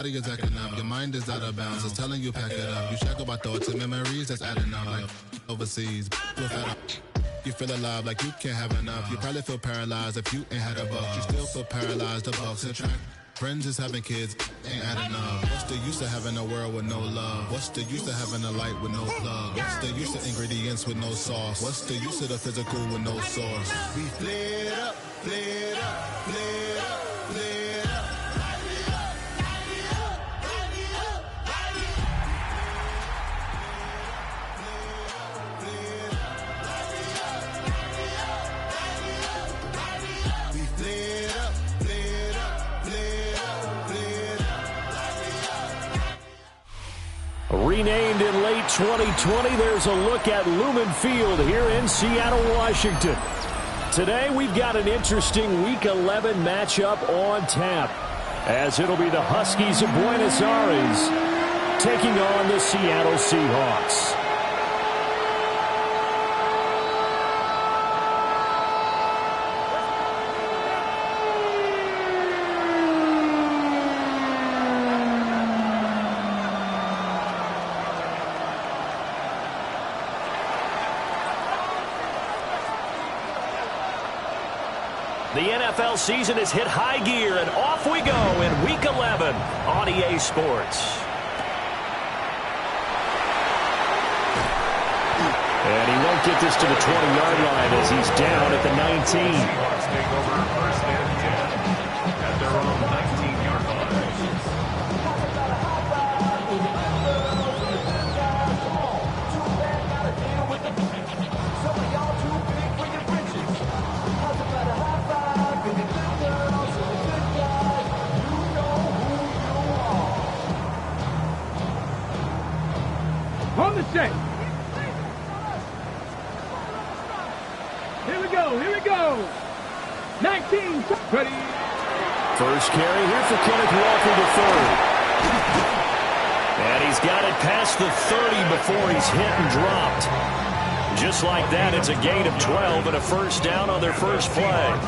body is acting up, your mind is out of bounds. It's telling you pack it up. You shackle by thoughts and memories that's adding up like overseas. You feel alive like you can't have enough. You probably feel paralyzed if you ain't had a buck. You still feel paralyzed. The bucks and track. Friends is having kids, ain't adding up. What's the use of having a world with no love? What's the use of having a light with no plug? What's the use of ingredients with no sauce? What's the use of the physical with no source? We flared up, flared up, flared up, flared up. Renamed in late 2020, there's a look at Lumen Field here in Seattle, Washington. Today, we've got an interesting Week 11 matchup on tap, as it'll be the Huskies of Buenos Aires taking on the Seattle Seahawks. The NFL season has hit high gear, and off we go in Week 11 on EA Sports. And he won't get this to the 20-yard line as he's down at the 19. Seahawks take over first and 10 at their own 19-yard line. On the set. Here we go, here we go. 19, ready. First carry here for Kenneth Walker to third. And he's got it past the 30 before he's hit and dropped. Just like that, it's a gain of 12 and a first down on their first play.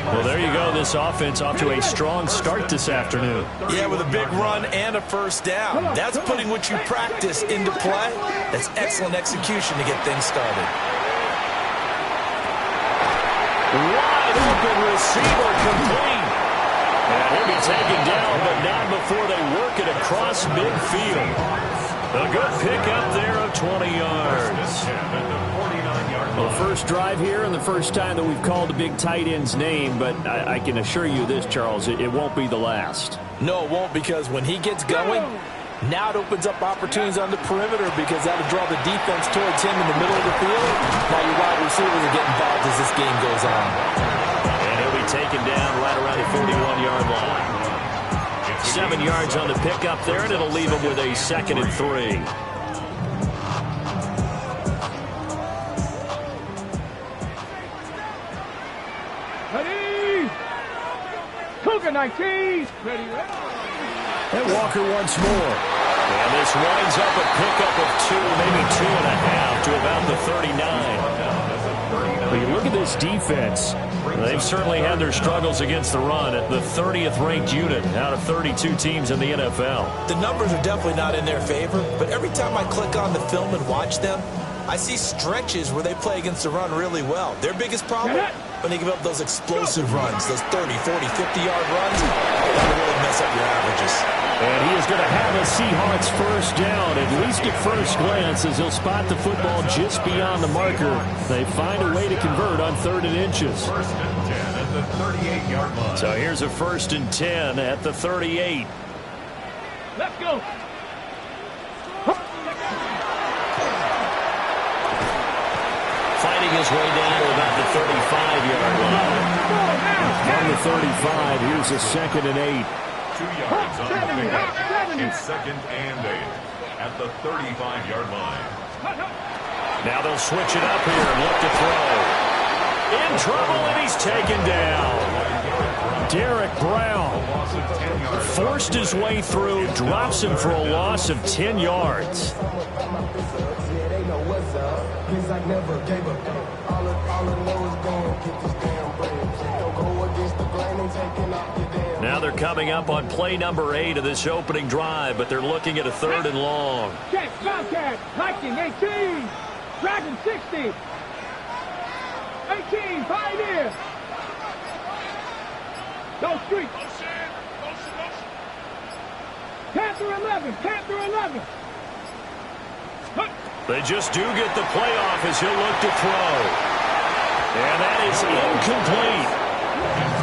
Well, there you go. This offense off to a strong start this afternoon. Yeah, with a big run and a first down. That's putting what you practice into play. That's excellent execution to get things started. Wide open receiver complete. And he'll be taken down, but not before they work it across midfield. A good pickup there of 20 yards. Well, first drive here and the first time that we've called a big tight end's name, but I can assure you this, Charles, it won't be the last. No, it won't, because when he gets going, now it opens up opportunities on the perimeter because that'll draw the defense towards him in the middle of the field. Now your wide receivers are getting involved as this game goes on. And he'll be taken down right around the 41-yard line. 7 yards on the pickup there, and it'll leave him with a 2nd and 3. Ready. Cougar 19. Ready, ready. And Walker once more. And this winds up a pickup of 2, maybe 2.5 to about the 39. But you look at this defense. They've certainly had their struggles against the run at the 30th ranked unit out of 32 teams in the NFL. The numbers are definitely not in their favor, but every time I click on the film and watch them, I see stretches where they play against the run really well. Their biggest problem, when they give up those explosive runs, those 30, 40, 50-yard runs, that'll really mess up your averages. And he is going to have a Seahawks first down, at least at first glance, as he'll spot the football just beyond the marker. They find a way to convert on 3rd and inches. First and 10 at the 38-yard line. So here's a 1st and 10 at the 38. Let's go. Fighting his way down to about the 35-yard line. From the 35, here's a 2nd and 8. 2 yards on the pickup. It's 2nd and 8 at the 35-yard line. Now they'll switch it up here and look to throw. In trouble, and he's taken down. Derek Brown forced his way through, drops him for a loss of 10 yards. Now they're coming up on play number 8 of this opening drive, but they're looking at a 3rd and long. Check, Wildcat, Lightning 18, Dragon 60, 18, Pioneer. Go Street. Panther 11, Panther 11. They just do get the playoff as he'll look to throw. And that is incomplete.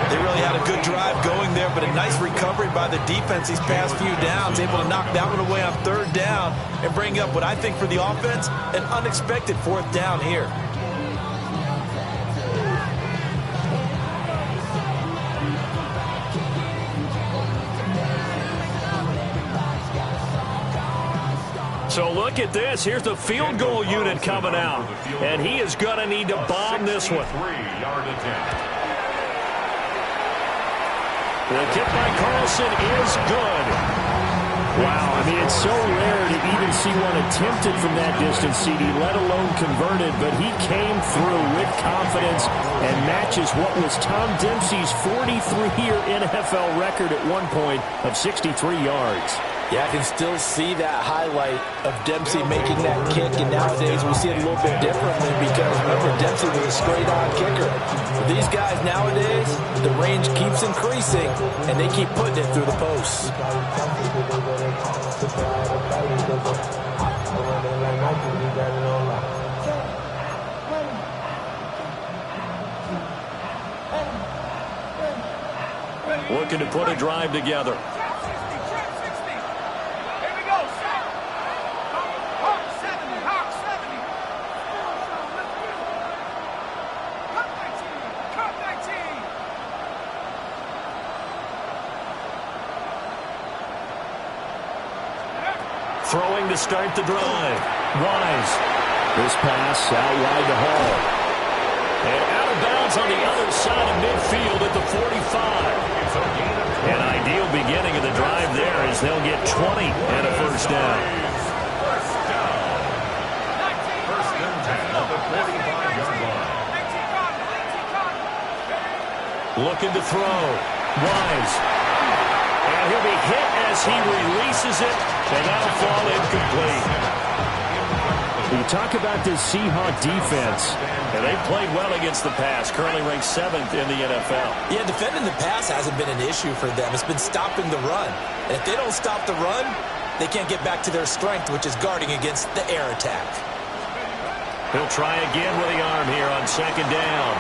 They really had a good drive going there, but a nice recovery by the defense these past few downs, able to knock that one away on 3rd down and bring up what I think for the offense, an unexpected 4th down here. So look at this. Here's the field goal unit coming out. And he is going to need to bomb this one. The kick by Carlson is good. Wow, I mean, it's so rare to even see one attempted from that distance, CD, let alone converted. But he came through with confidence and matches what was Tom Dempsey's 43-year NFL record at one point of 63 yards. Yeah, I can still see that highlight of Dempsey making that kick, and nowadays we see it a little bit differently because, remember, Dempsey was a straight-on kicker. For these guys nowadays, the range keeps increasing, and they keep putting it through the posts. Looking to put a drive together. Throwing to start the drive. Wise. This pass out wide to Hall. And out of bounds on the other side of midfield at the 45. An ideal beginning of the drive there as they'll get 20 and a 1st down. First and 10 at the 45-yard line. Looking to throw. Wise. And he'll be hit as he releases it, and that'll fall incomplete. You talk about this Seahawk defense. And they've played well against the pass, currently ranked 7th in the NFL. Yeah, defending the pass hasn't been an issue for them. It's been stopping the run. And if they don't stop the run, they can't get back to their strength, which is guarding against the air attack. He'll try again with the arm here on 2nd down.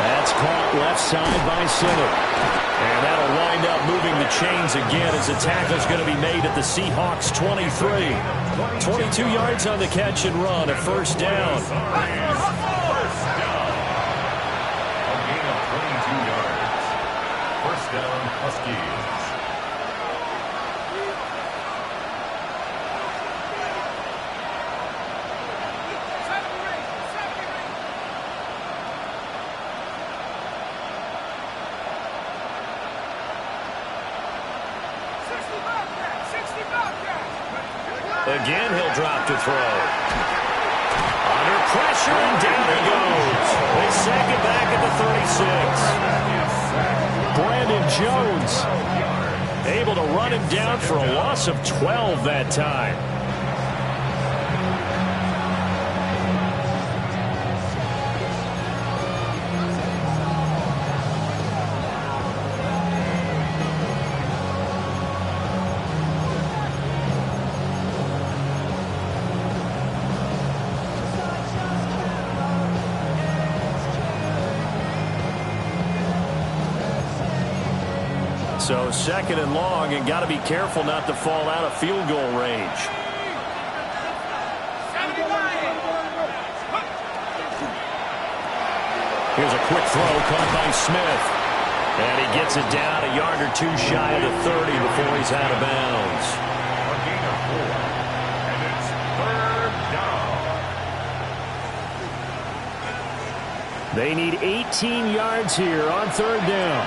That's caught left side by Center. And that'll wind up moving the chains again as the tackle's going to be made at the Seahawks 23. 22 yards on the catch and run, a 1st down. A gain of 22 yards. 1st down, Huskies. Again, he'll drop to throw. Under pressure, and down he goes. They sack it back at the 36. Brandon Jones able to run him down for a loss of 12 that time. So 2nd and long, and got to be careful not to fall out of field goal range. Here's a quick throw caught by Smith. And he gets it down a yard or 2 shy of the 30 before he's out of bounds. A gain of 4. And it's 3rd down. They need 18 yards here on 3rd down.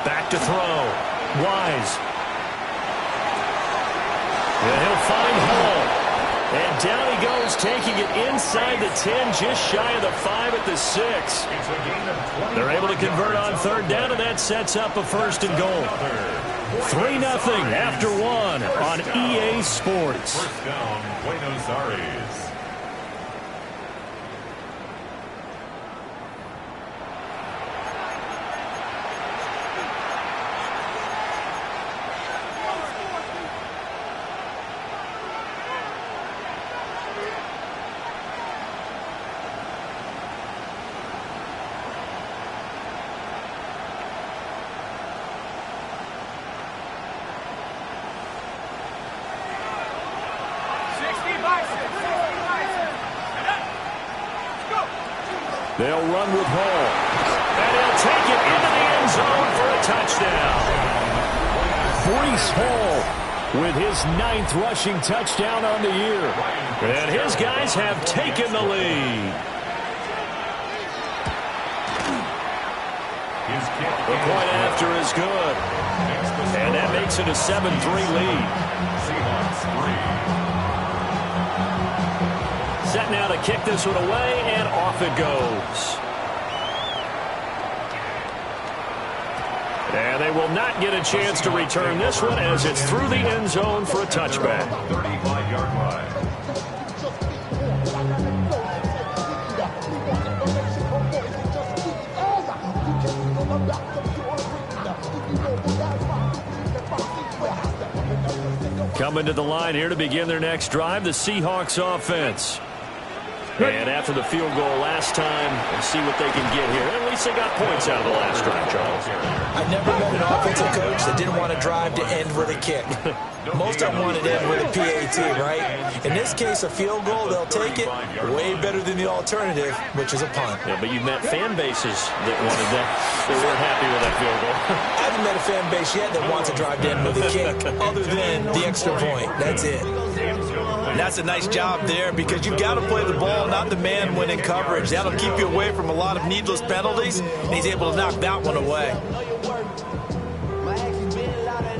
Back to throw. Wise. And he'll find Hall. And down he goes, taking it inside the 10, just shy of the 5 at the 6. They're able to convert on third down, and that sets up a first and goal. 3-0 after 1 on EA Sports. First down, Buenos Aires. They'll run with Hall. And he'll take it into the end zone for a touchdown. Breece Hall with his 9th rushing touchdown on the year. And his guys have taken the lead. The point after is good. And that makes it a 7-3 lead. Seahawks 3. Set now to kick this one away, and off it goes. And they will not get a chance to return this one as it's through the end zone for a touchback. 35-yard line. Coming to the line here to begin their next drive, the Seahawks offense. And after the field goal last time, we'll see what they can get here. At least they got points out of the last drive, Charles. I never met an offensive coach that didn't want to drive to end with a kick. Most of them wanted to end with a PAT, right? In this case, a field goal, they'll take it. Way better than the alternative, which is a punt. Yeah, but you've met fan bases that wanted that. They weren't happy with that field goal. I haven't met a fan base yet that wants to drive to end with a kick, other than the extra point. That's it. And that's a nice job there because you've got to play the ball, not the man when in coverage. That'll keep you away from a lot of needless penalties, and he's able to knock that one away.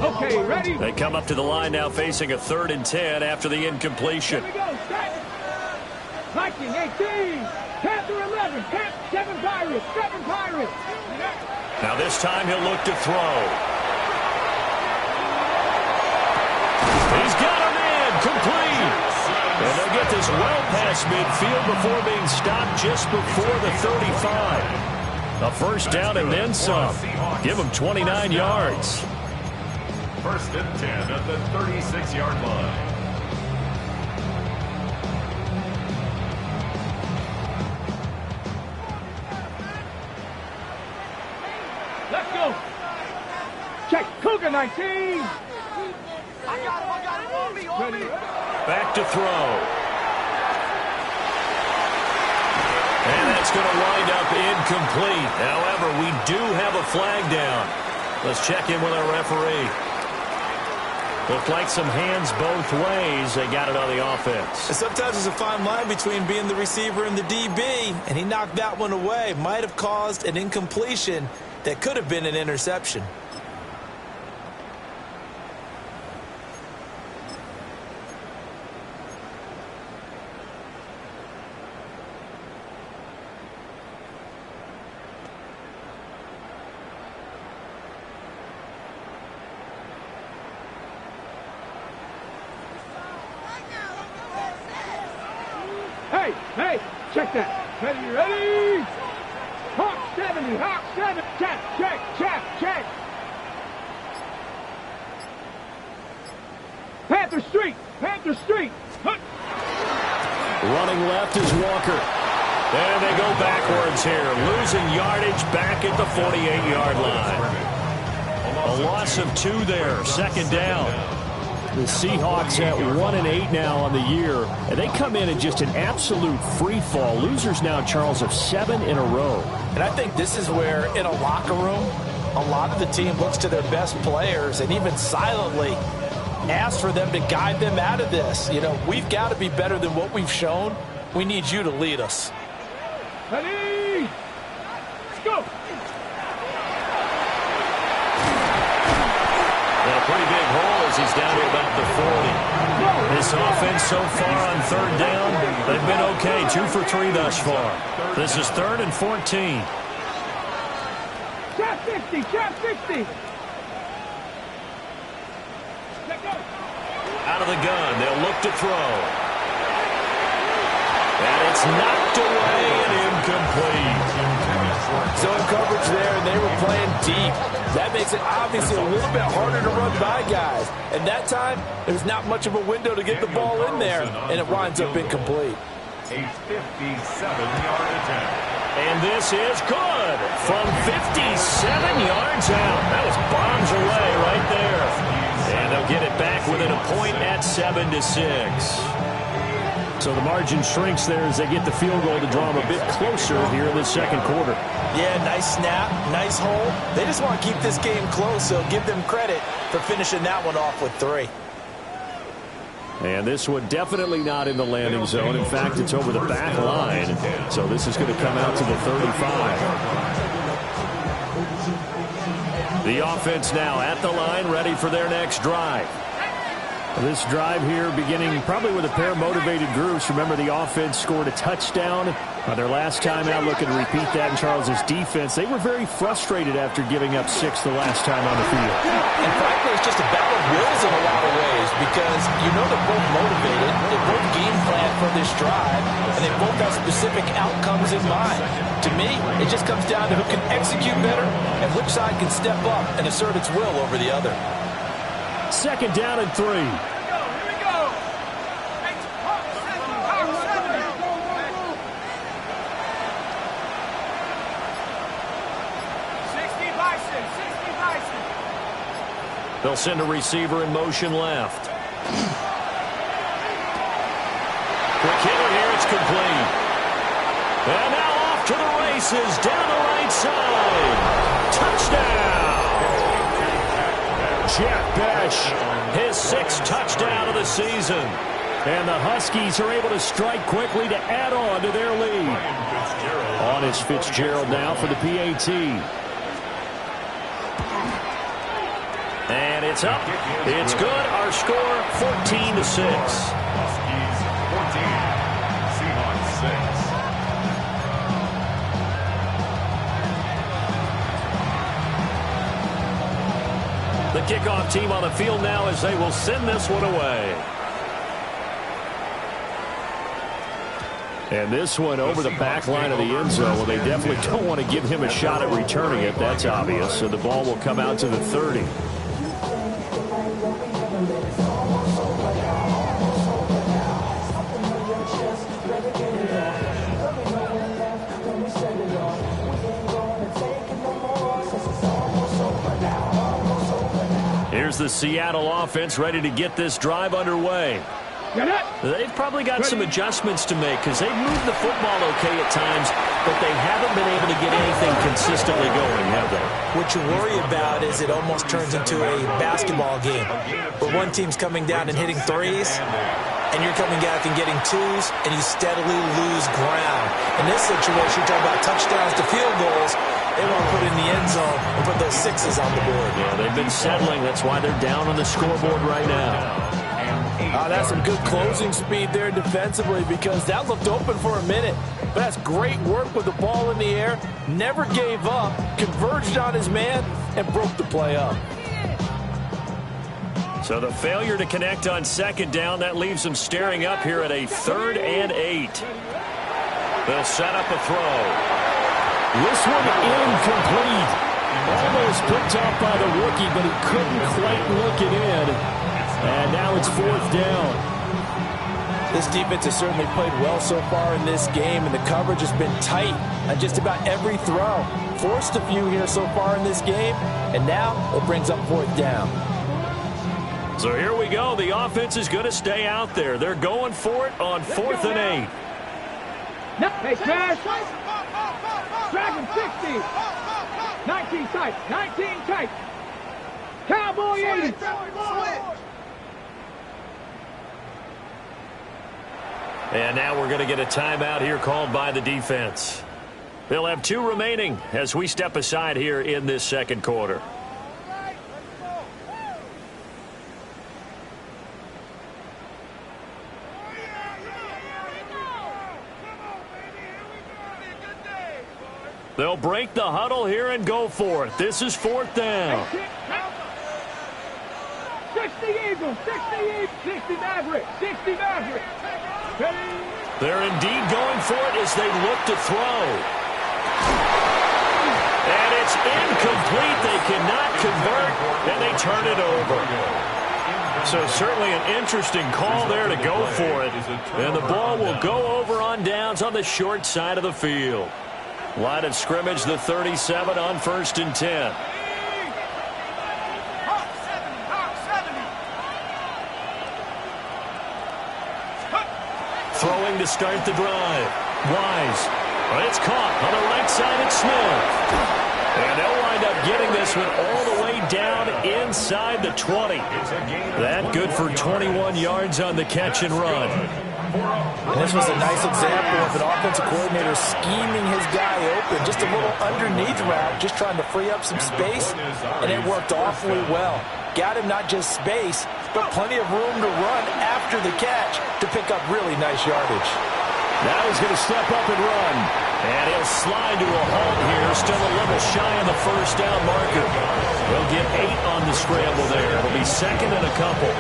Okay, ready? They come up to the line now facing a 3rd and 10 after the incompletion. Here we go, set. Viking 18, Panther 11, 7 Pirates, 7 Pirates. Now this time he'll look to throw. He's got him in, complete. And they'll get this well past midfield before being stopped just before the 35. A first down and then some. Give him 29 yards. First and 10 at the 36-yard line. Let's go. Check, Cougar 19. I got him, on me. Back to throw. And that's going to wind up incomplete. However, we do have a flag down. Let's check in with our referee. Looked like some hands both ways. They got it on the offense. Sometimes there's a fine line between being the receiver and the DB, and he knocked that one away. Might have caused an incompletion that could have been an interception. Hey, check that. Ready? Hawk 70, Hawk 7. Check. Panther Street. Running left is Walker. And they go backwards here, losing yardage back at the 48-yard line. A loss of 2 there, 2nd down. The Seahawks at 1-8 now on the year, and they come in just an absolute free fall. Losers now, Charles, of 7 in a row. And I think this is where, in a locker room, a lot of the team looks to their best players and even silently asks for them to guide them out of this. You know, we've got to be better than what we've shown. We need you to lead us. Ready? Let's go. And a pretty big hole as he's down to about the 40. This offense so far on third down, they've been okay. 2 for 3 thus far. This is 3rd and 14. Shot 60, shot 60. Out of the gun, they'll look to throw. And it's knocked away and incomplete. Zone coverage there, and they were playing deep. That makes it obviously a little bit harder to run by guys. And that time, there's not much of a window to get the ball in there, and it winds up incomplete. A 57-yard attempt. And this is good from 57 yards out. That was bombs away right there. And they'll get it back within a point at 7-6. So the margin shrinks there as they get the field goal to draw them a bit closer here in the second quarter. Yeah, nice snap, nice hold. They just want to keep this game close, so give them credit for finishing that one off with 3. And this one definitely not in the landing zone. In fact, it's over the back line. So this is going to come out to the 35. The offense now at the line, ready for their next drive. This drive here beginning probably with a pair of motivated groups. Remember, the offense scored a touchdown their last time out. Looking to repeat that in Charles's defense. They were very frustrated after giving up 6 the last time on the field. And frankly, it's just a battle of wills in a lot of ways because you know they're both motivated. They both game plan for this drive, and they both have specific outcomes in mind. To me, it just comes down to who can execute better and which side can step up and assert its will over the other. 2nd down and 3. Here we go. They'll send a receiver in motion left. Quick hitter here, it's complete. And now off to the races, down the right side. Touchdown! Jack Besh, his 6th touchdown of the season. And the Huskies are able to strike quickly to add on to their lead. On is Fitzgerald now for the PAT. And it's up. It's good. Our score, 14-6. Huskies 14, Seahawks 6. The kickoff team on the field now as they will send this one away. And this one over the back line of the end zone. Well, they definitely don't want to give him a shot at returning it. That's obvious. So the ball will come out to the 30. Here's the Seattle offense ready to get this drive underway. They've probably got some adjustments to make because they've moved the football okay at times, but they haven't been able to get anything consistently going, have they? What you worry about is it almost turns into a basketball game where one team's coming down and hitting 3s, and you're coming back and getting 2s, and you steadily lose ground. In this situation, you're talking about touchdowns to field goals. They want to put in the end zone and put those 6s on the board. Yeah, they've been settling. That's why they're down on the scoreboard right now. That's some good closing speed there defensively because that looked open for a minute. But that's great work with the ball in the air. Never gave up, converged on his man, and broke the play up. So the failure to connect on 2nd down, that leaves them staring up here at a 3rd and 8. They'll set up a throw. This one incomplete. Almost picked off by the rookie, but he couldn't quite look it in. And now it's 4th down. This defense has certainly played well so far in this game, and the coverage has been tight on just about every throw. Forced a few here so far in this game, and now it brings up 4th down. So here we go. The offense is going to stay out there. They're going for it on 4th and 8. Hey, Smash. Dragon 60. 19 tight. 19 tight. Cowboy 80. And now we're going to get a timeout here called by the defense. They'll have 2 remaining as we step aside here in this second quarter. They'll break the huddle here and go for it. This is 4th down. 60 Eagles, 60 Maverick, 60 Maverick. They're indeed going for it as they look to throw. And it's incomplete. They cannot convert, and they turn it over. So certainly an interesting call there to go for it. And the ball will go over on downs on the short side of the field. Line of scrimmage, the 37 on 1st and 10. Throwing to start the drive. Wise. It's caught on the right side at Smith. And they'll wind up getting this one all the way down inside the 20. That good for 21 yards on the catch and run. And this was a nice example of an offensive coordinator scheming his guy open. Just a little underneath route, just trying to free up some space, and it worked awfully well. Got him not just space, but plenty of room to run after the catch to pick up really nice yardage. Now he's going to step up and run. And he'll slide to a halt here. Still a little shy on the 1st down marker. They'll get 8 on the scramble there. It'll be 2nd and a couple.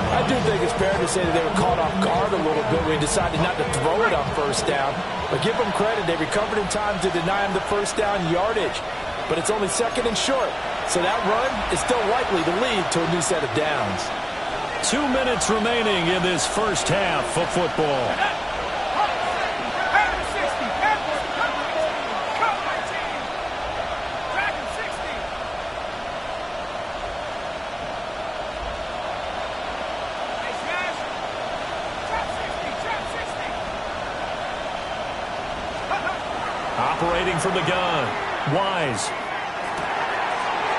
I do think it's fair to say that they were caught off guard a little bit when he decided not to throw it on 1st down. But give them credit. They recovered in time to deny him the 1st down yardage. But it's only 2nd and short. So that run is still likely to lead to a new set of downs. 2 minutes remaining in this first half of football. Operating from the gun. Wise.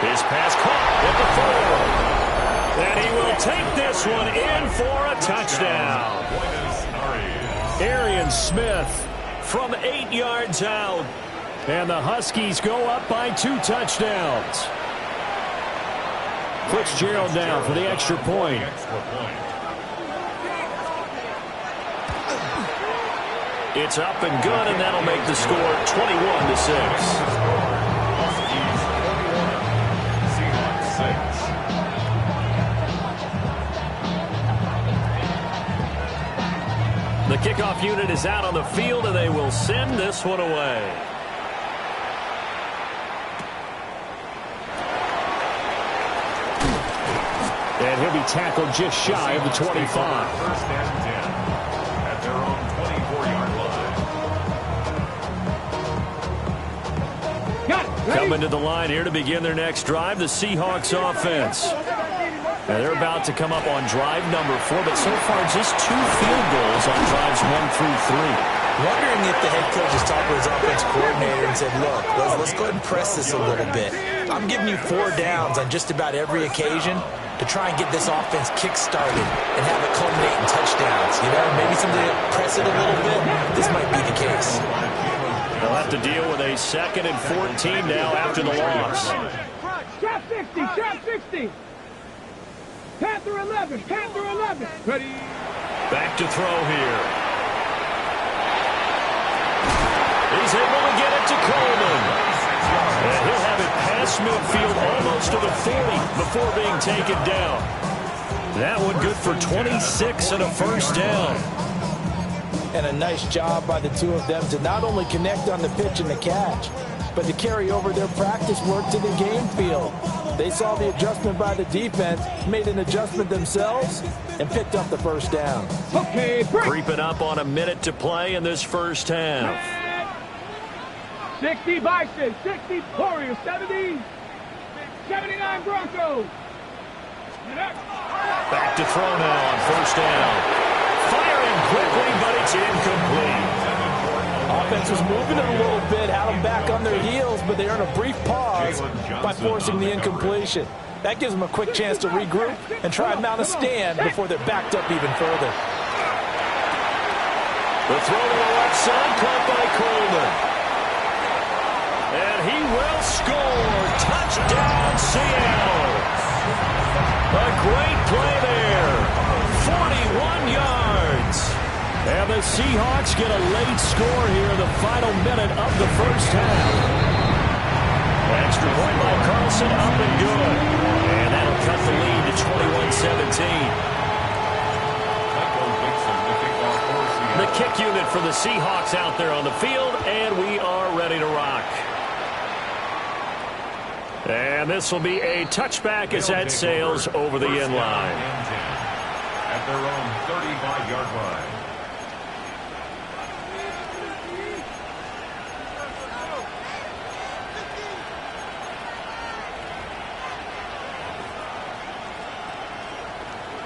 His pass caught at the 4. And he will take this one in for a touchdown. Arian Smith from 8 yards out. And the Huskies go up by 2 touchdowns. Fitzgerald now for the extra point. It's up and good, and that'll make the score 21-6. The kickoff unit is out on the field, and they will send this one away. And he'll be tackled just shy of the 25. 1st and 10 at their own 24-yard line. Coming to the line here to begin their next drive, the Seahawks offense. Now they're about to come up on drive number 4, but so far just 2 field goals on drives 1 through 3. Wondering if the head coach is talking to his offensive coordinator and said, look, let's go ahead and press this a little bit. I'm giving you 4 downs on just about every occasion to try and get this offense kick-started and have it culminate in touchdowns. You know, maybe something to press it a little bit. This might be the case. They'll have to deal with a 2nd and 14 now after the loss. Trap 60, trap 60. Panther 11, Panther 11. Ready. Back to throw here. He's able to get it to Coleman. And he'll have it past midfield almost to the 40 before being taken down. That one good for 26 and a 1st down. And a nice job by the 2 of them to not only connect on the pitch and the catch, but to carry over their practice work to the game field. They saw the adjustment by the defense, made an adjustment themselves, and picked up the 1st down. Okay, break. Creeping up on a minute to play in this first half. 60 Bison, 60 Warriors, 70, 79 Broncos. Back to throw now on 1st down. Firing quickly, but it's incomplete. Offense was moving it a little bit, had them back on their heels, but they earn a brief pause by forcing the incompletion. That gives them a quick chance to regroup and try and mount a stand before they're backed up even further. The throw to the left side, caught by Coleman. And he will score. Touchdown, Seattle. A great play there. 41 yards. And the the Seahawks get a late score here in the final minute of the first half. Extra point by Carlson, up and good. And that'll cut the lead to 21-17. The kick unit for the Seahawks out there on the field, and we are ready to rock. And this will be a touchback as that sails over the end line. At their own 35-yard line.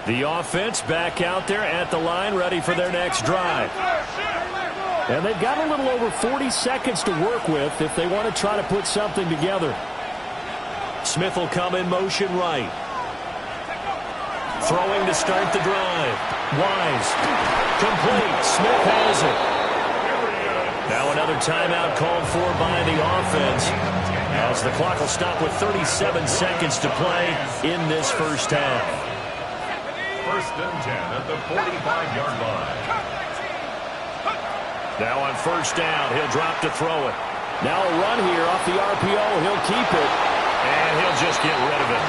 The offense back out there at the line, ready for their next drive. And they've got a little over 40 seconds to work with if they want to try to put something together. Smith will come in motion right. Throwing to start the drive. Wise. Complete. Smith has it. Now another timeout called for by the offense, as the clock will stop with 37 seconds to play in this first half. First and 10 at the 45-yard line. Now on first down, he'll drop to throw it. Now a run here off the RPO. He'll keep it. And he'll just get rid of it.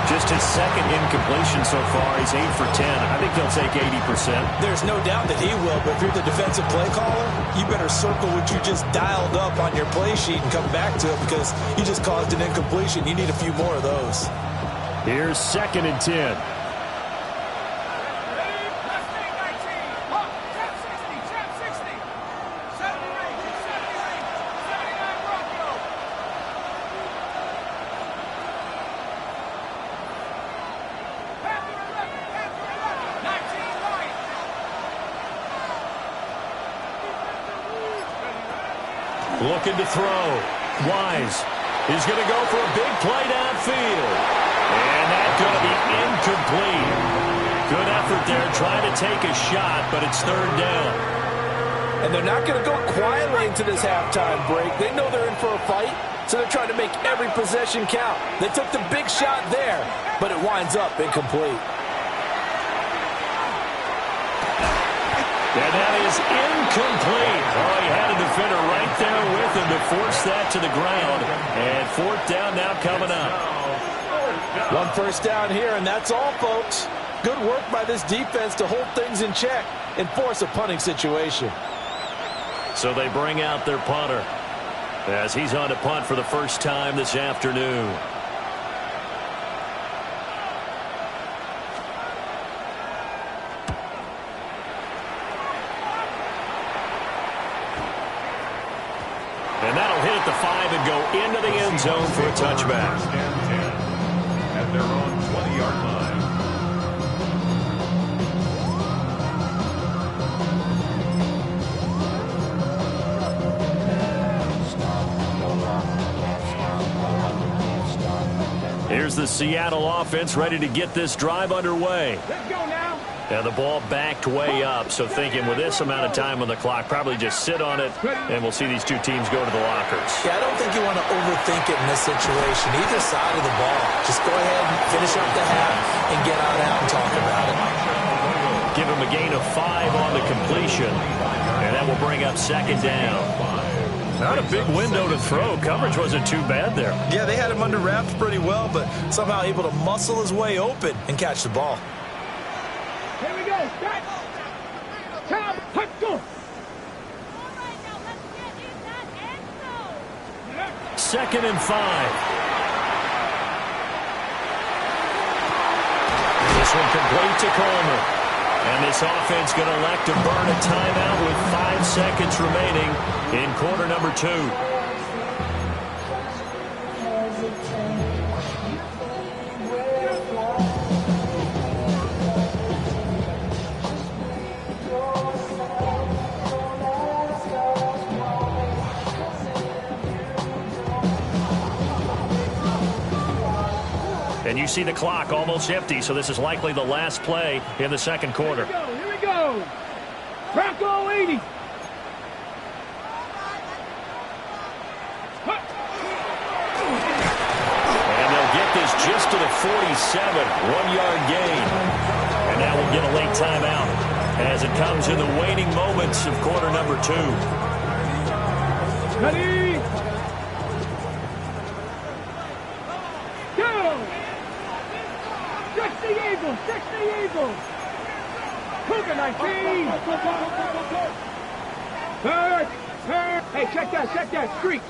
Just his second incompletion so far. He's 8 for 10. I think he'll take 80%. There's no doubt that he will, but if you're the defensive play caller, you better circle what you just dialed up on your play sheet and come back to it, because you just caused an incompletion. You need a few more of those. Here's second and 10. Looking to throw. Wise is going to go for a big play downfield. And that's going to be incomplete. Good effort there trying to take a shot, but it's third down. And they're not going to go quietly into this halftime break. They know they're in for a fight, so they're trying to make every possession count. They took the big shot there, but it winds up incomplete. And that is incomplete. Oh, he had a defender right there with him to force that to the ground. And fourth down now coming up. One first down here, and that's all, folks. Good work by this defense to hold things in check and force a punting situation. So they bring out their punter as he's on to punt for the first time this afternoon. And that'll hit at the 5 and go into the end zone for a touchback. At their own 20-yard line. Here's the Seattle offense ready to get this drive underway. Let's go now. Now the ball backed way up, so thinking with this amount of time on the clock, probably just sit on it, and we'll see these two teams go to the lockers. Yeah, I don't think you want to overthink it in this situation. Either side of the ball. Just go ahead and finish up the half and get on out and talk about it. Give him a gain of 5 on the completion, and that will bring up second down. Not a big window to throw. Coverage wasn't too bad there. Yeah, they had him under wraps pretty well, but somehow able to muscle his way open and catch the ball. Here we go. Back. Time. Let's go. Second and 5. This one complete to Coleman. And this offense going to elect to burn a timeout with 5 seconds remaining in quarter number 2. And you see the clock almost empty, so this is likely the last play in the second quarter. Here we go. Bronco 80. And they'll get this just to the 47, 1-yard gain. And now we'll get a late timeout. as it comes in the waning moments of quarter number 2. Ready? Go! 60 Eagles! 60 Eagles! Cougar 19! Third! Hey, check that! Street!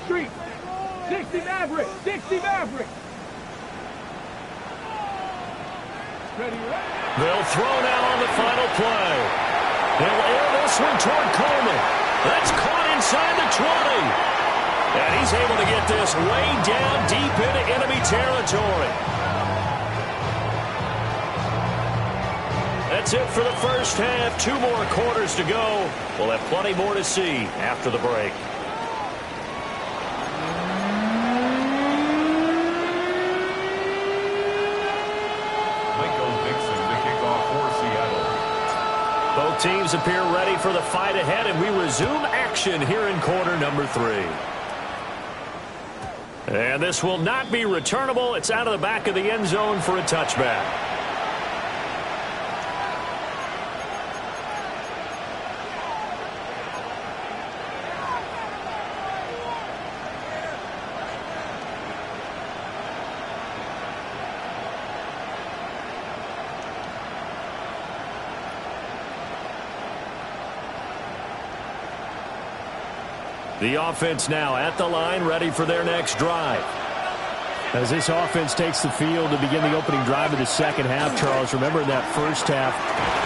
60 Maverick! 60 Maverick! They'll throw now on the final play. They'll air this one toward Coleman. That's caught inside the 20. And he's able to get this way down deep into enemy territory. That's it for the first half. 2 more quarters to go. We'll have plenty more to see after the break. Both teams appear ready for the fight ahead, and we resume action here in quarter number 3. And this will not be returnable. It's out of the back of the end zone for a touchback. The offense now at the line, ready for their next drive. As this offense takes the field to begin the opening drive of the second half, Charles, remember in that first half,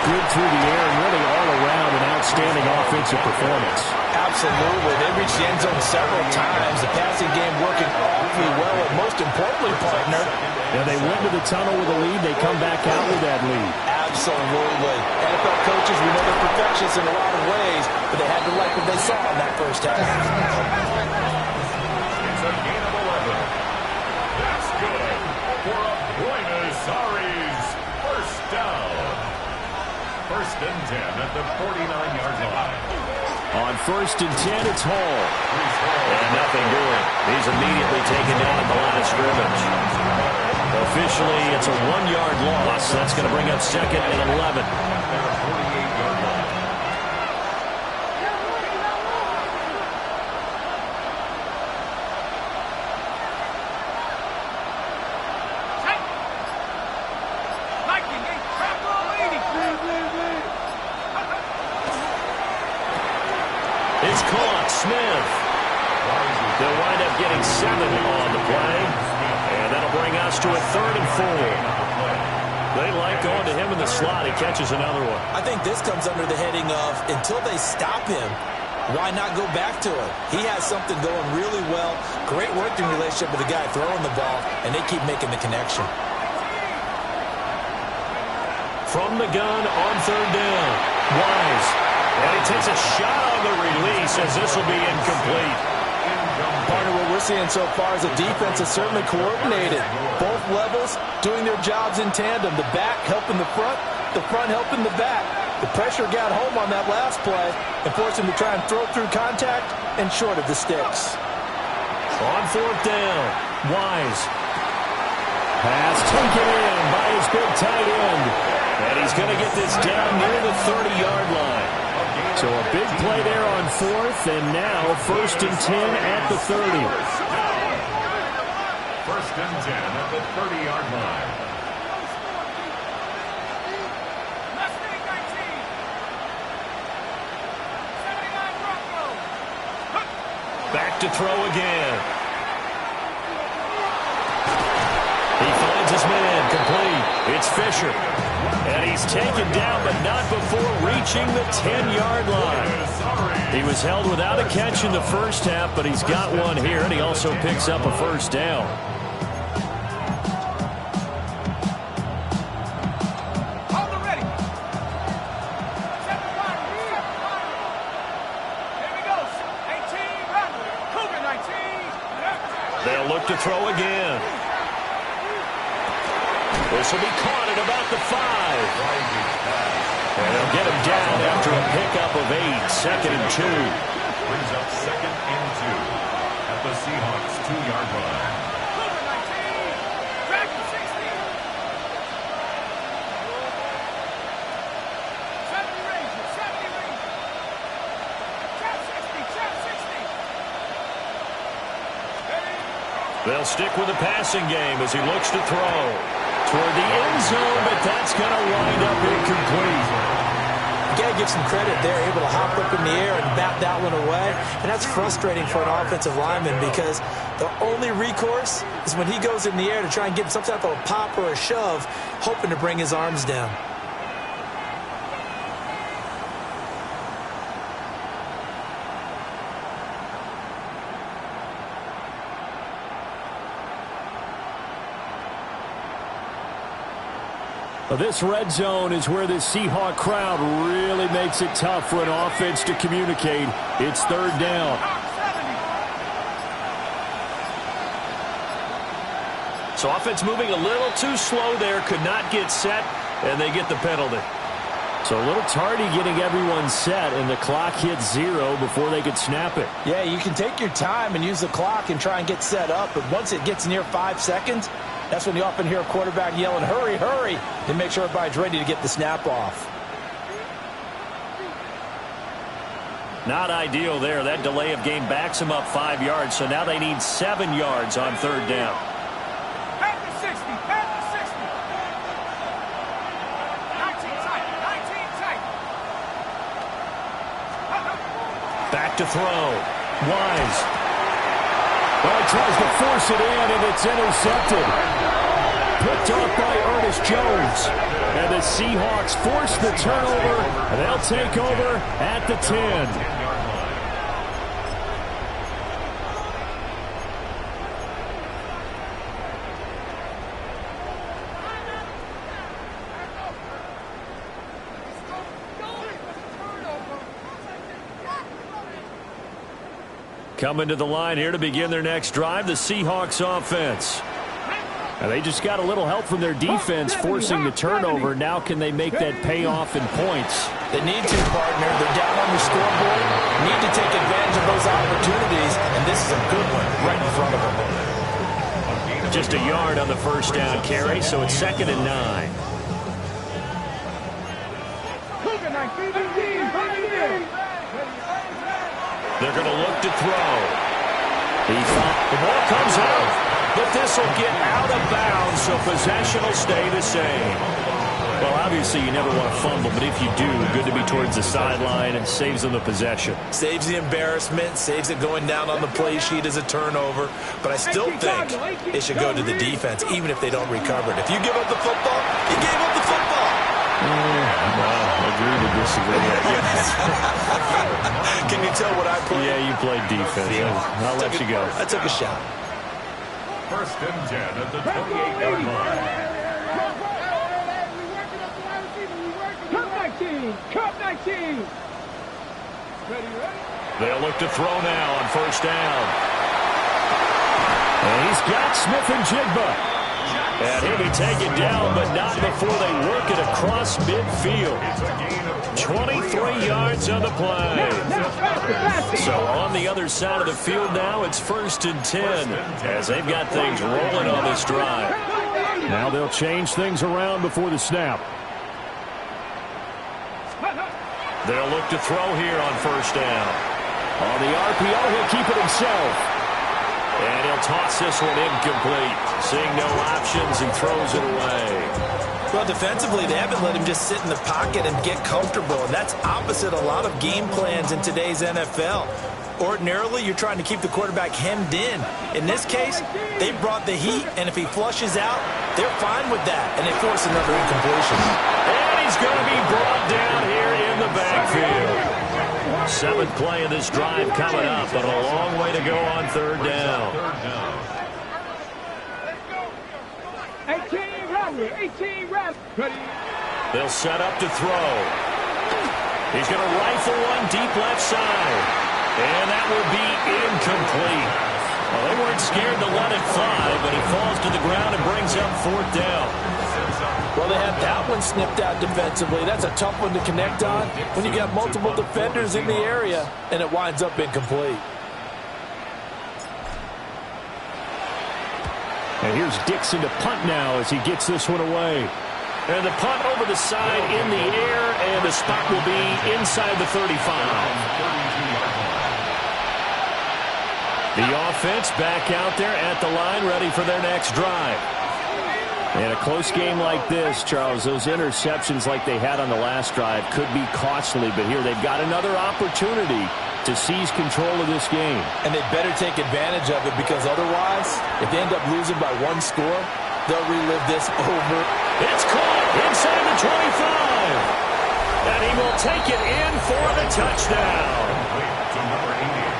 good through the air and really all around an outstanding offensive performance. Absolutely. They reached the end zone several times. The passing game working awfully well, and most importantly, partner. Yeah, they went to the tunnel with a lead. They come back out with that lead. Absolutely. NFL coaches, we know they're perfectionists in a lot of ways, but they had to like what they saw in that first half. It's a gain of 11. That's good for a Buenos Aires first down. First and 10 at the 49-yard line. On first and 10, it's Hall. And nothing doing. He's immediately taken down at the line of scrimmage. Officially, it's a 1-yard loss. That's going to bring up second and 11. It's caught. Smith. They'll wind up getting 7 on the play. And that'll bring us to a 3rd and 4. They like going to him in the slot. He catches another one. I think this comes under the heading of, until they stop him, why not go back to him? He has something going really well. Great working relationship with the guy throwing the ball, and they keep making the connection. From the gun on 3rd down. Wise. And he takes a shot on the release as this will be incomplete. Partner, what we're seeing so far is the defense is certainly coordinated. Both levels doing their jobs in tandem. The back helping the front helping the back. The pressure got home on that last play and forced him to try and throw through contact and short of the sticks. On 4th down, Wise. Pass taken in by his big tight end. And he's going to get this down near the 30-yard line. So a big play there on 4th, and now 1st and 10 at the 30. 1st and 10 at the 30-yard line. Back to throw again. He finds his man, complete. It's Fisher. And he's taken down, but not before reaching the 10-yard line. He was held without a catch in the first half, but he's got one here, and he also picks up a first down. They'll look to throw again. This will be caught at about the 5. And they'll get him down after a pickup of 8. 2nd and 2. Brings up 2nd and 2 at the Seahawks 2-yard line. They'll stick with the passing game as he looks to throw toward the end zone, but that's going to wind up incomplete. You got to give some credit. They're able to hop up in the air and bat that one away, and that's frustrating for an offensive lineman because the only recourse is when he goes in the air to try and get some type of a pop or a shove, hoping to bring his arms down. This red zone is where the Seahawk crowd really makes it tough for an offense to communicate. It's 3rd down. So offense moving a little too slow there, could not get set, and they get the penalty. So a little tardy getting everyone set, and the clock hits 0 before they could snap it. Yeah, you can take your time and use the clock and try and get set up, but once it gets near 5 seconds, that's when you often hear a quarterback yelling, hurry, hurry, to make sure everybody's ready to get the snap off. Not ideal there. That delay of game backs them up 5 yards, so now they need 7 yards on 3rd down. At the 60, at the 60. 19 tight, 19 tight. Back to throw. Wise. Well, he tries to force it in, and it's intercepted. Picked off by Ernest Jones. And the Seahawks force the turnover, and they'll take over at the 10. Coming to the line here to begin their next drive, the Seahawks offense. And they just got a little help from their defense forcing the turnover. Now can they make that pay off in points? They need to, partner. They're down on the scoreboard. Need to take advantage of those opportunities, and this is a good one right in front of them. Just a yard on the first down carry, so it's 2nd and 9. They're going to look to throw. The ball comes out, but this will get out of bounds, so possession will stay the same. Well, obviously you never want to fumble, but if you do, good to be towards the sideline and saves them the possession. Saves the embarrassment, saves it going down on the play sheet as a turnover, but I still think it should go to the defense, even if they don't recover it. If you give up the football, you gave up the football. Agree to disagree. Can you tell what I played? Yeah, you played defense. Yeah. I'll let you go. I took a shot. 1st and 10 at the 28-yard line. Cup 19. They'll look to throw now on 1st down. And he's got Smith-Njigba. And he'll be taken down, but not before they work it across midfield. 23 yards on the play. So on the other side of the field now, it's 1st and 10 as they've got things rolling on this drive. Now they'll change things around before the snap. They'll look to throw here on 1st down. On the RPO, he'll keep it himself. And he'll toss this one incomplete. Seeing no options, he throws it away. Well, defensively, they haven't let him just sit in the pocket and get comfortable. And that's opposite a lot of game plans in today's NFL. Ordinarily, you're trying to keep the quarterback hemmed in. In this case, they brought the heat, and if he flushes out, they're fine with that. And they force another incompletion. And he's going to be brought down here in the backfield. 7th play of this drive coming up, but a long way to go on 3rd down. 18 rounds. They'll set up to throw. He's going to rifle one deep left side. And that will be incomplete. Well, they weren't scared to let it fly, but he falls to the ground and brings up 4th down. Well, they had that one snipped out defensively. That's a tough one to connect on when you got multiple defenders in the area, and it winds up incomplete. And here's Dixon to punt now as he gets this one away. And the punt over the side in the air, and the spot will be inside the 35. The offense back out there at the line, ready for their next drive. In a close game like this, Charles, those interceptions like they had on the last drive could be costly, but here they've got another opportunity to seize control of this game. And they better take advantage of it, because otherwise, if they end up losing by one score, they'll relive this over. It's caught inside the 25. And he will take it in for the touchdown.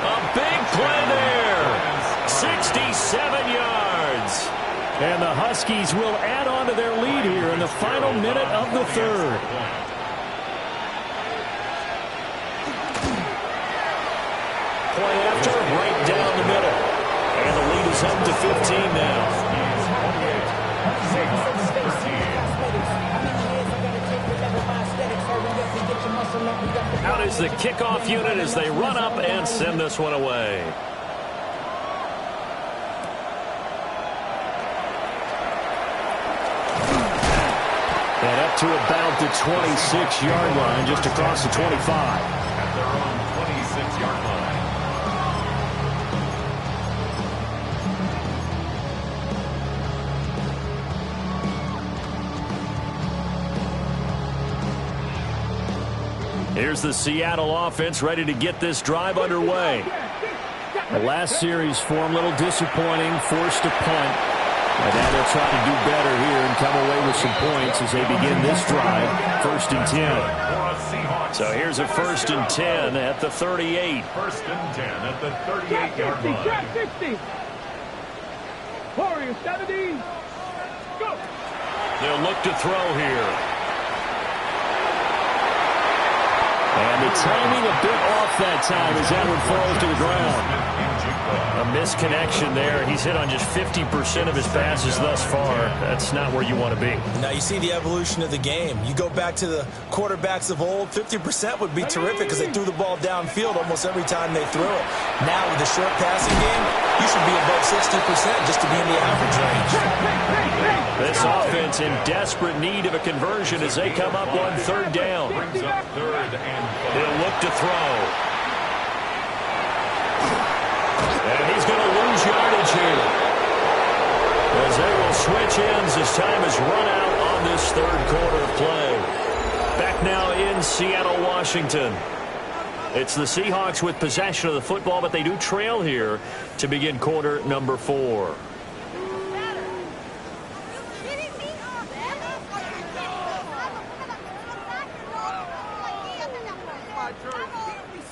A big play there. 67 yards. And the Huskies will add on to their lead here in the final minute of the third. Play after, right down the middle. And the lead is up to 15 now. Out is the kickoff unit as they run up and send this one away. And up to about the 26-yard line, just across the 25. At their own 26-yard line. Here's the Seattle offense ready to get this drive underway. The last series for them, a little disappointing, forced to punt. And now they'll try to do better here and come away with some points as they begin this drive. 1st and 10. So here's a 1st and 10 at the 38. 1st and 10 at the 38-yard line. Track 60. Warriors 70. Go. They'll look to throw here. And the timing a bit off that time as Edward falls to the ground. A misconnection there. He's hit on just 50% of his passes thus far. That's not where you want to be. Now you see the evolution of the game. You go back to the quarterbacks of old, 50% would be terrific because they threw the ball downfield almost every time they threw it. Now with the short passing game, you should be above 60% just to be in the average range. This offense in desperate need of a conversion as they come up on 3rd down. Brings up 3rd and 5. He'll look to throw. And he's going to lose yardage here. As they will switch ends as time has run out on this 3rd quarter of play. Back now in Seattle, Washington. It's the Seahawks with possession of the football, but they do trail here to begin quarter number 4.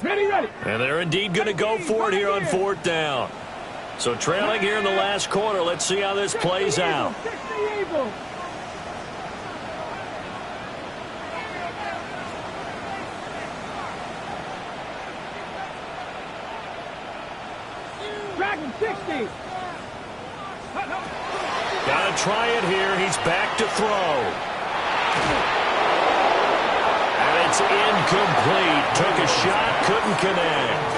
Ready. And they're indeed going to go for it here on 4th down. So trailing here in the last quarter. Let's see how this plays out. Dragon 60. Got to try it here. He's back to throw. It's incomplete. Took a shot, couldn't connect.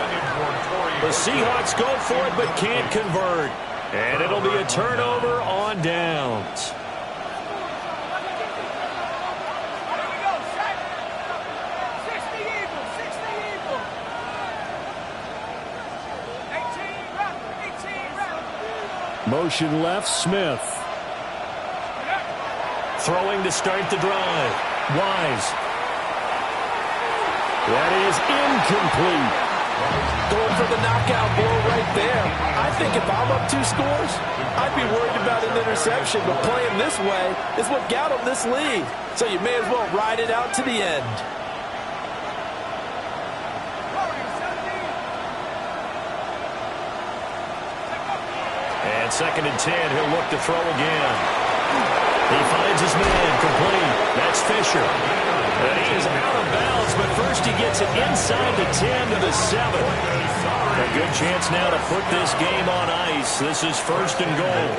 The Seahawks go for it, but can't convert. And it'll be a turnover on downs. Motion left, Smith. Throwing to start the drive. Wise. That is incomplete. Going for the knockout blow right there. I think if I'm up 2 scores, I'd be worried about an interception, but playing this way is what got them this lead. So you may as well ride it out to the end. And 2nd and 10, he'll look to throw again. He finds his man, complete. That's Fisher. And he is out of bounds, but first he gets it inside the 10 to the 7. A good chance now to put this game on ice. This is 1st and goal.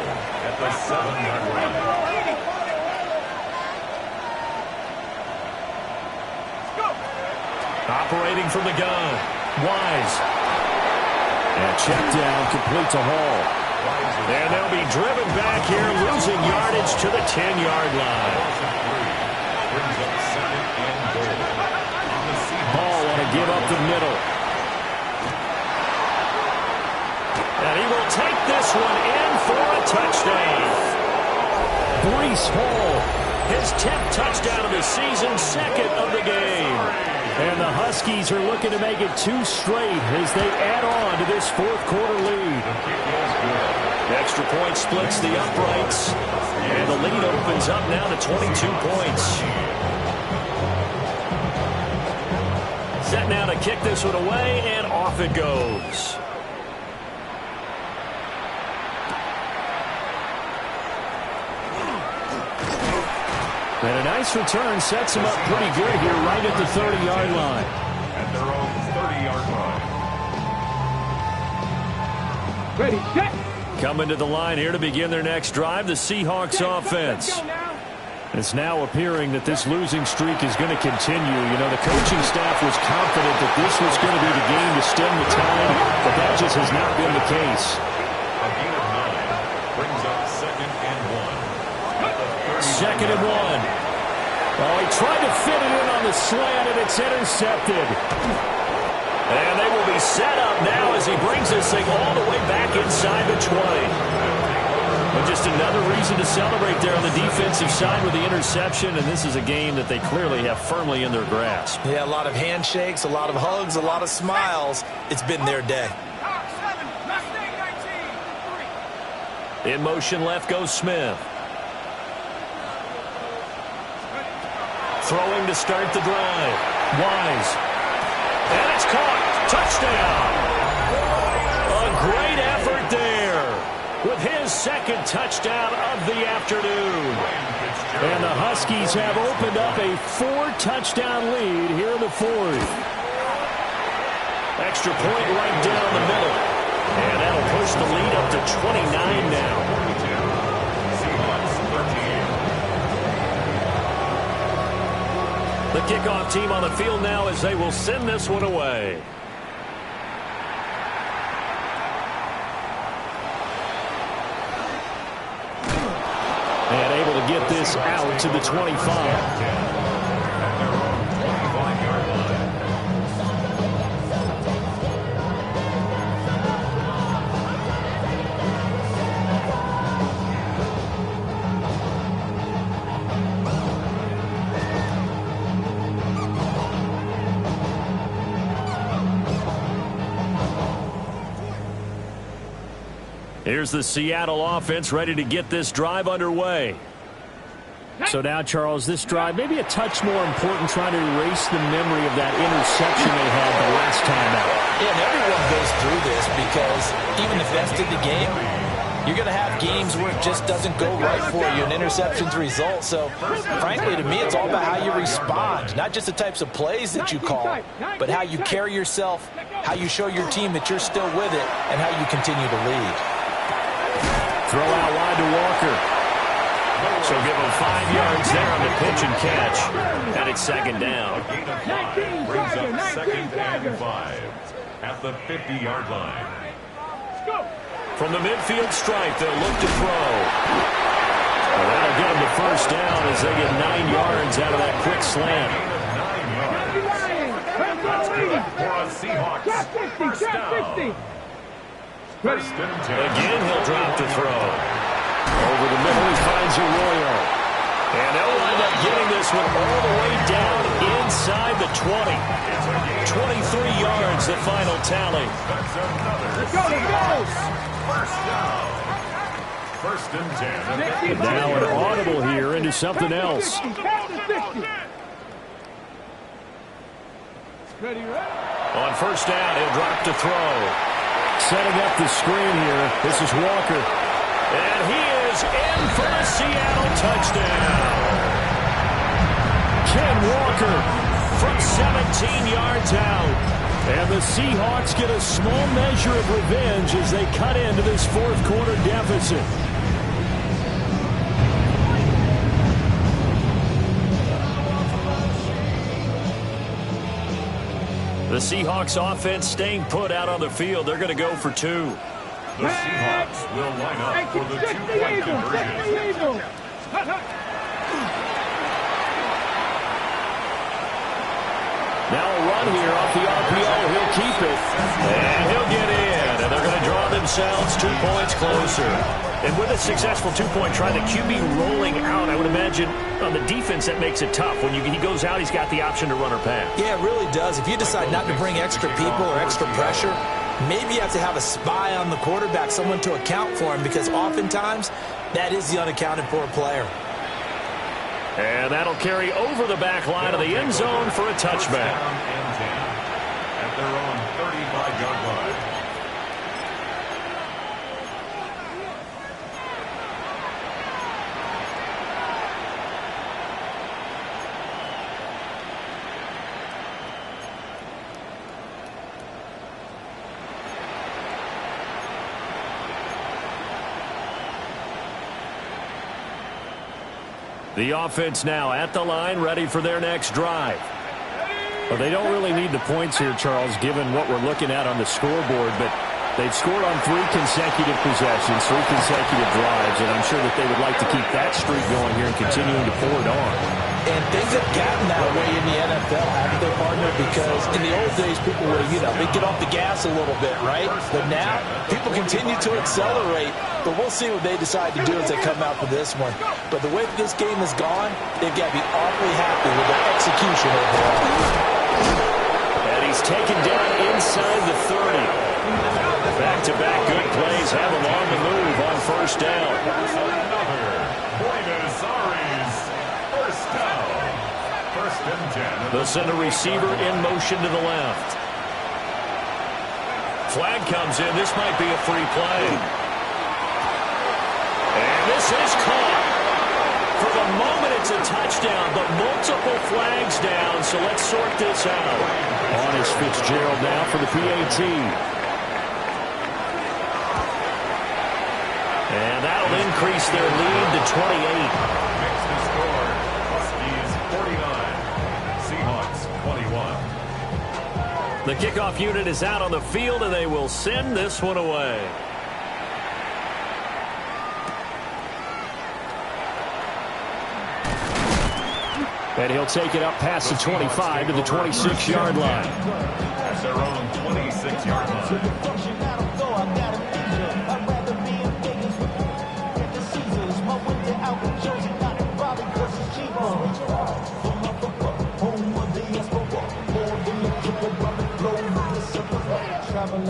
At the 7-yard line. Operating from the gun. Wise. And check down, complete to Hall. And they'll be driven back here, losing yardage to the 10-yard line. Hall want to give up the middle. And he will take this one in for a touchdown. Breece Hall, his 10th touchdown of the season, second of the game. And the Huskies are looking to make it 2 straight as they add on to this fourth-quarter lead. The extra point splits the uprights, and the lead opens up now to 22 points. Set now to kick this one away, and off it goes. And a nice return sets him up pretty good here right at the 30-yard line. At their own 30-yard line. Ready, set. Coming to the line here to begin their next drive, the Seahawks offense. It's now appearing that this losing streak is going to continue. You know, the coaching staff was confident that this was going to be the game to stem the tide, but that just has not been the case. A gain of 9 brings up 2nd and 1. 2nd and 1. Oh, he tried to fit it in on the slant, and it's intercepted. And they will be set up now as he brings this thing all the way back inside the 20. But just another reason to celebrate there on the defensive side with the interception, and this is a game that they clearly have firmly in their grasp. Yeah, a lot of handshakes, a lot of hugs, a lot of smiles. It's been their day. In motion left goes Smith. Throwing to start the drive. Wise. And it's caught. Touchdown. A great effort there with his 2nd touchdown of the afternoon. And the Huskies have opened up a 4-touchdown lead here in the 4th. Extra point right down the middle. And that'll push the lead up to 29 now. The kickoff team on the field now as they will send this one away. And able to get this out to the 25. Here's the Seattle offense ready to get this drive underway. So now, Charles, this drive maybe a touch more important, trying to erase the memory of that interception they had the last time out. Yeah, and everyone goes through this because even the best of the game, you're going to have games where it just doesn't go right for you, and interceptions result. So, frankly, to me, it's all about how you respond, not just the types of plays that you call, but how you carry yourself, how you show your team that you're still with it, and how you continue to lead. Throw out wide to Walker. So give him 5 yards there on the pitch and catch. And it's 2nd down. A gain of 5 brings up 2nd and 5 at the 50-yard line. From the midfield stripe, they'll look to throw. Well, that'll get them the 1st down as they get 9 yards out of that quick slant. 9 yards. That's good for a Seahawks 1st down. 1st and 10. Again, he'll drop to throw. Over the middle, he finds Arroyo. And they'll wind up getting this one all the way down inside the 20. 23 yards, the final tally. That's another Seahawks 1st down. 1st and 10. And now an audible here into something else. On 1st down, he'll drop to throw. Setting up the screen here. This is Walker. And he is in for the Seattle touchdown. Ken Walker from 17 yards out. And the Seahawks get a small measure of revenge as they cut into this 4th-quarter deficit. The Seahawks offense staying put out on the field. They're going to go for 2. The Seahawks will line up for the 2-point conversion. Now a run here off the RPO. He'll keep it. And he'll get in. And they're going to draw the themselves 2 points closer. And with a successful two-point try, the QB rolling out, I would imagine on the defense that makes it tough. When he goes out, he's got the option to run or pass. Yeah, it really does. If you decide not to bring extra people or extra pressure, maybe you have to have a spy on the quarterback, someone to account for him, because oftentimes that is the unaccounted for player. And that'll carry over the back line of the end zone for a touchback. At their own 35-yard line. The offense now at the line, ready for their next drive. Well, they don't really need the points here, Charles, given what we're looking at on the scoreboard, but they've scored on 3 consecutive possessions, 3 consecutive drives, and I'm sure that they would like to keep that streak going here and continuing to pour it on. And things have gotten that way in the NFL, haven't they, partner? Because in the old days, people would, they'd get off the gas a little bit, right? But now, people continue to accelerate. But we'll see what they decide to do as they come out for this one. But the way that this game has gone, they've got to be awfully happy with their execution overall. And he's taken down inside the 30. Back-to-back good plays have him on the move on first down. They'll send a receiver in motion to the left. Flag comes in. This might be a free play. And this is caught. For the moment, it's a touchdown, but multiple flags down, so let's sort this out. On is Fitzgerald now for the PAT. And that'll increase their lead to 28. Makes the score. Huskies 49. Seahawks 21. The kickoff unit is out on the field, and they will send this one away. And he'll take it up past the 25 to the 26-yard line. At their own 26-yard line.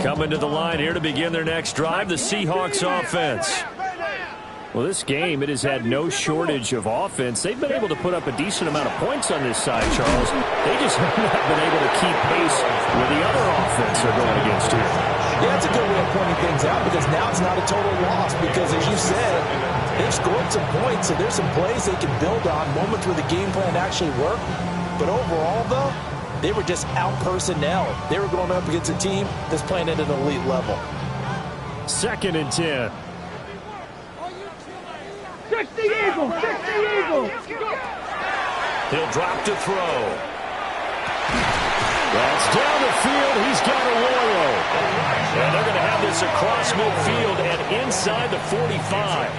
Coming to the line here to begin their next drive, the Seahawks offense. Well, this game, it has had no shortage of offense. They've been able to put up a decent amount of points on this side, Charles. They just have not been able to keep pace with the other offense they're going against here. Yeah, that's a good way of pointing things out, because now it's not a total loss, because as you said, they've scored some points, so there's some plays they can build on, moments where the game plan actually worked. But overall, though, they were just out-personnel. They were going up against a team that's playing at an elite level. 2nd and 10. 60 Eagles! 60 Eagles! He'll drop to throw. That's down the field. He's got Arroyo. And they're going to have this across midfield and inside the 45.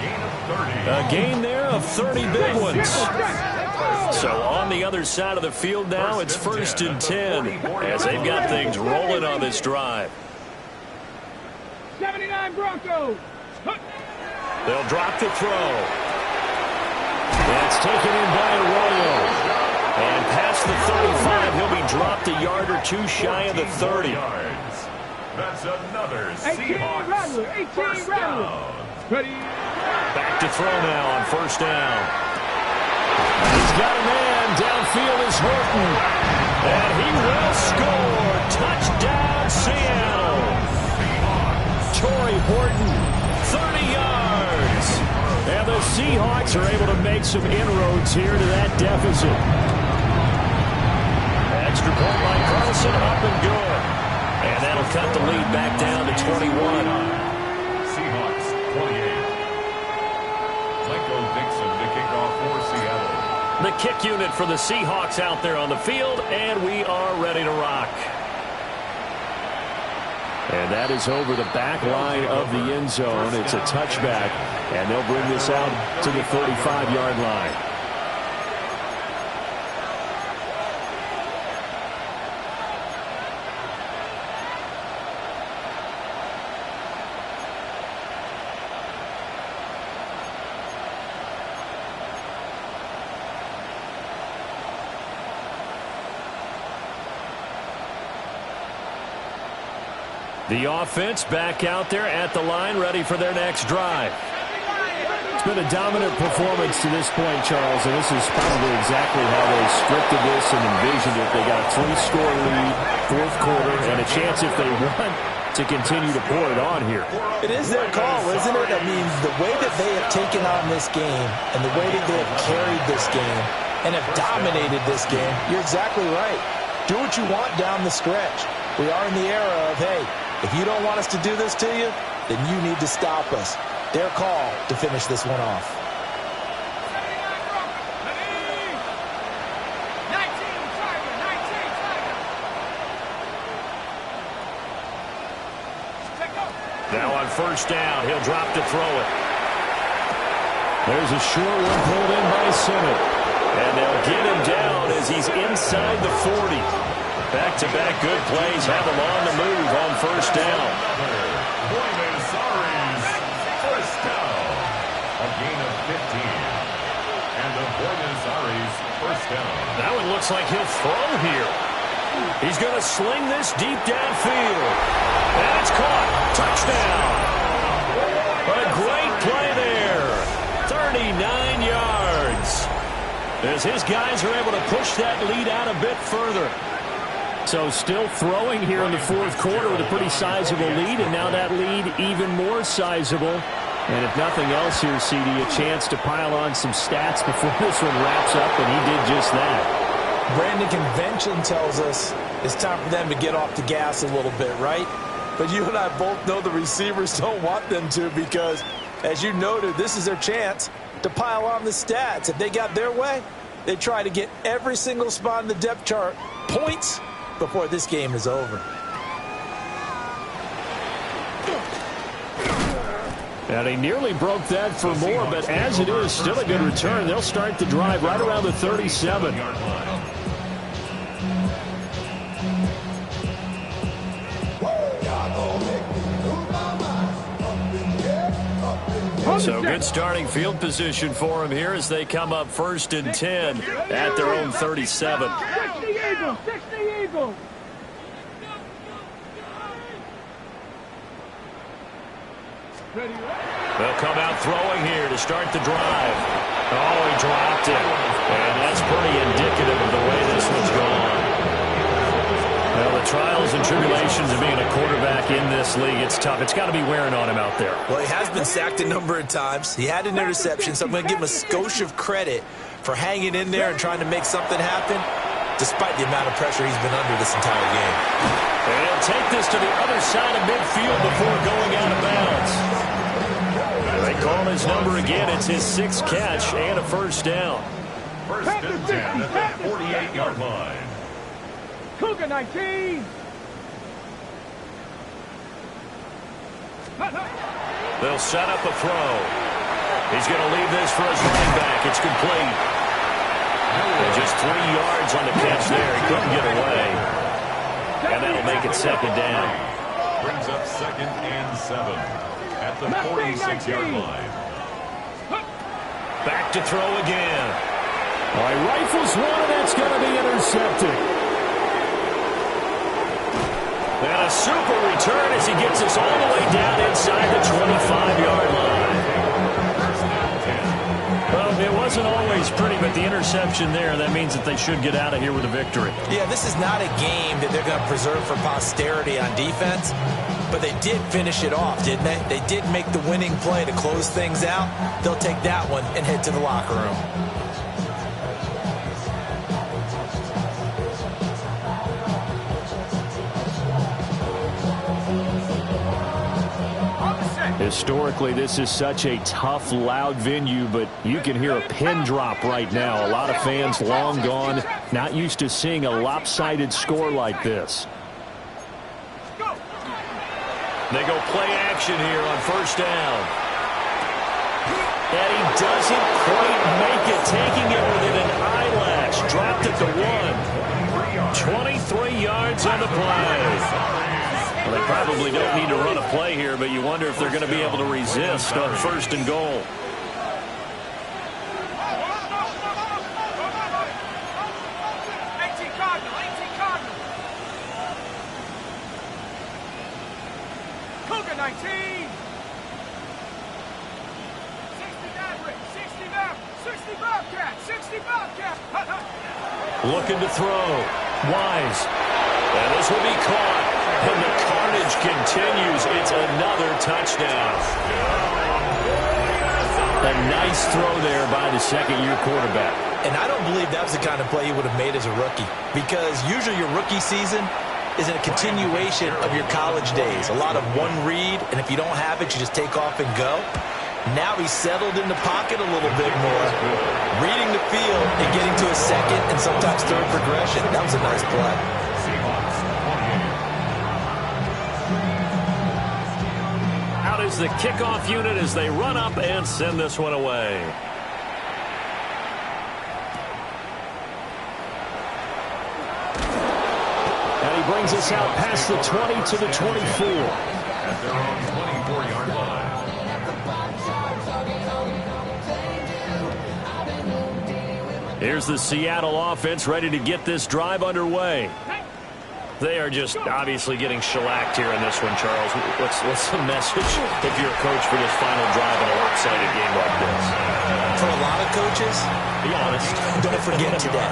A gain there of 30 big ones. So on the other side of the field now, it's 1st and 10 as they've got things rolling on this drive. 79 Broncos! They'll drop to throw. That's taken in by Arroyo. And past the 35, he'll be dropped a yard or two shy of the 30. That's another 18 Rattler! 18 Rattler! Ready? Back to throw now on first down. He's got a man. Downfield is Horton. And he will score. Touchdown, Seattle. Torrey Horton. 30 yards. And the Seahawks are able to make some inroads here to that deficit. Extra point by Carlson, up and good. And that'll cut the lead back down to 21. Seahawks 28. Michael Dixon to kick off for Seattle. The kick unit for the Seahawks out there on the field, and we are ready to rock. And that is over the back line of the end zone. It's a touchback, and they'll bring this out to the 35-yard line. The offense back out there at the line, ready for their next drive. It's been a dominant performance to this point, Charles, and this is probably exactly how they scripted this and envisioned it. They got a 3-score lead, fourth quarter, and a chance if they want to continue to pour it on here. It is their call, isn't it? I mean, the way that they have taken on this game and the way that they have carried this game and have dominated this game, you're exactly right. Do what you want down the stretch. We are in the era of, hey, if you don't want us to do this to you, then you need to stop us. Their call to finish this one off. Now on first down, he'll drop to throw it. There's a short one pulled in by Simmons. And they'll get him down as he's inside the 40. Back-to-back good plays have him on the move on first down. First down. A gain of 15. And the Buenos Aires first down. That one looks like he'll throw here. He's going to sling this deep downfield. And it's caught. Touchdown. A great play there. 39 yards. As his guys are able to push that lead out a bit further. So still throwing here in the fourth quarter with a pretty sizable lead, and now that lead even more sizable. And if nothing else here, CD, a chance to pile on some stats before this one wraps up, and he did just that. Brandon, convention tells us it's time for them to get off the gas a little bit, right? But you and I both know the receivers don't want them to because, as you noted, this is their chance to pile on the stats. If they got their way, they try to get every single spot in the depth chart points before this game is over. And he nearly broke that for more, but as it is, still a good return. They'll start the drive right around the 37. So good starting field position for him here as they come up 1st and 10 at their own 37. 60 Eagles, 60 Eagles. They'll come out throwing here to start the drive. Oh, he dropped it. And that's pretty indicative of the way this one's gone. Well, the trials and tribulations of being a quarterback in this league, it's tough. It's got to be wearing on him out there. Well, he has been sacked a number of times. He had an interception, so I'm going to give him a skosh of credit for hanging in there and trying to make something happen, despite the amount of pressure he's been under this entire game. And he'll take this to the other side of midfield before going out of bounds. They call his number again. It's his 6th catch and a first down. First and 10 at the 48-yard line. Cougar 19. They'll set up a throw. He's going to leave this for his running back. It's complete. And just 3 yards on the catch there. He couldn't get away. And that'll make it 2nd down. Brings up 2nd and 7 at the 46-yard line. Back to throw again. All right, rifles one, and that's going to be intercepted. And a super return as he gets us all the way down inside the 25-yard line. Well, it wasn't always pretty, but the interception there, that means that they should get out of here with a victory. Yeah, this is not a game that they're going to preserve for posterity on defense, but they did finish it off, didn't they? They did make the winning play to close things out. They'll take that one and head to the locker room. Historically, this is such a tough, loud venue, but you can hear a pin drop right now. A lot of fans long gone, not used to seeing a lopsided score like this. They go play action here on first down. And he doesn't quite make it, taking it within an eyelash. Dropped it to 1. 23 yards on the play. Well, they probably don't need to run a play here, but you wonder if they're going to be able to resist on 1st and goal. 19. 60 Bobcat, 60 Bobcat. Looking to throw. Wise. And this will be caught. And the carnage continues. It's another touchdown. A nice throw there by the second-year quarterback. And I don't believe that was the kind of play he would have made as a rookie, because usually your rookie season is a continuation of your college days. A lot of one read, and if you don't have it, you just take off and go. Now he's settled in the pocket a little bit more, reading the field and getting to a second and sometimes third progression. That was a nice play. Out is the kickoff unit as they run up and send this one away. And he brings us out past the 20 to the 24. At their own 24-yard line. Here's the Seattle offense ready to get this drive underway. They are just obviously getting shellacked here in this one, Charles. What's the message if you're a coach for this final drive in a lopsided game like this? For a lot of coaches, Be honest. don't forget today.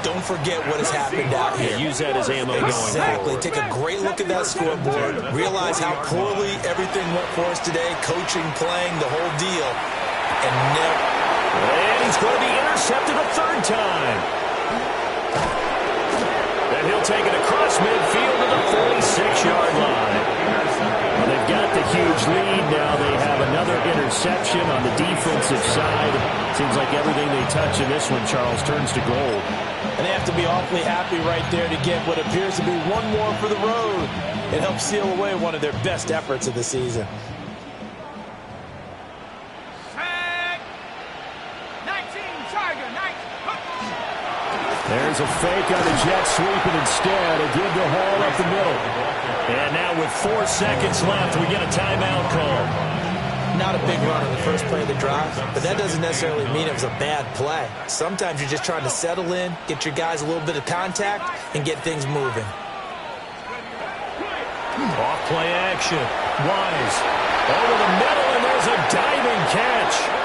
Don't forget what has happened out here. Use that as ammo going Exactly. forward. Take a great look at that scoreboard. Realize how poorly everything went for us today. Coaching, playing, the whole deal. And never... And he's going to be intercepted a third time. And he'll take it across midfield to the 46-yard line. Well, they've got the huge lead. Now they have another interception on the defensive side. Seems like everything they touch in this one, Charles, turns to gold. And they have to be awfully happy right there to get what appears to be one more for the road. It helps seal away one of their best efforts of the season. There's a fake on the jet sweep, and instead a good to haul up the middle. And now with 4 seconds left, we get a timeout call. Not a big run on the first play of the drive, but that doesn't necessarily mean it was a bad play. Sometimes you're just trying to settle in, get your guys a little bit of contact, and get things moving. Off play action. Wise. Over the middle, and there's a diving catch.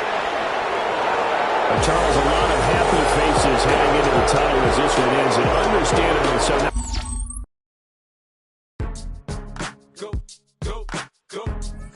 Charles, a lot of happy faces heading into the time as this one ends, and understandably so.